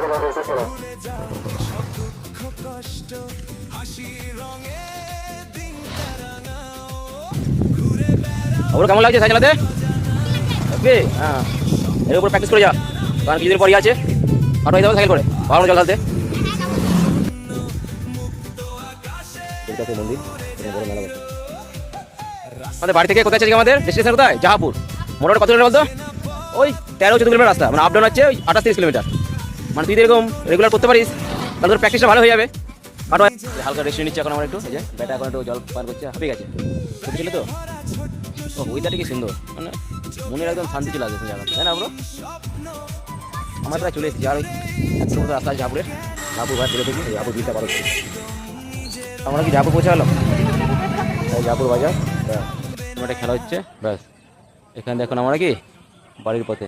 ওর কেমন লাগছে সাইকেল চালাতে? ওকে, হ্যাঁ, এর উপর প্র্যাকটিস করে যা, কারণ কিছুদিন পরই আছে পাঠাই দেবো সাইকেল করে ভালো জল ঢালতে। মন্দির আমাদের বাড়ি থেকে কোথায় আছে আমাদের ডেস্টিনেশন কোথায়? জাহাপুর। মোটামুটি কত কিলোমিটার বলতো? ওই 13-14 কিলোমিটার রাস্তা, মানে আপ ডাউন হচ্ছে ওই 28-30 কিলোমিটার। মানে তুই এরকম রেগুলার করতে পারিস তাহলে তোর প্র্যাকটিসটা ভালো হয়ে যাবে। কারণ হালকা রেস্ট নিচ্ছে এখন আমার একটু, এই যে ব্যাটা এখন একটু জল পার করছে, হাঁপিয়ে গেছে ছিল তো। ও ওইটা কি সুন্দর, মানে মনের একদম শান্তি চলে আসে জায়গা, তাই না ব্রো? আমরা প্রায় চলে এসেছি, আর ওই 1 কিলোমিটার রাস্তা আছে জাহাপুরের। জাহাপুর ভাই ফিরে দেখি জাহাপুর বিলটা পার হচ্ছে। আমরা কি জাহাপুর পৌঁছে গেলাম? জাহাপুর বাজার একটা খেলা হচ্ছে, ব্যাস এখানে দেখুন আমরা কি বাড়ির পথে।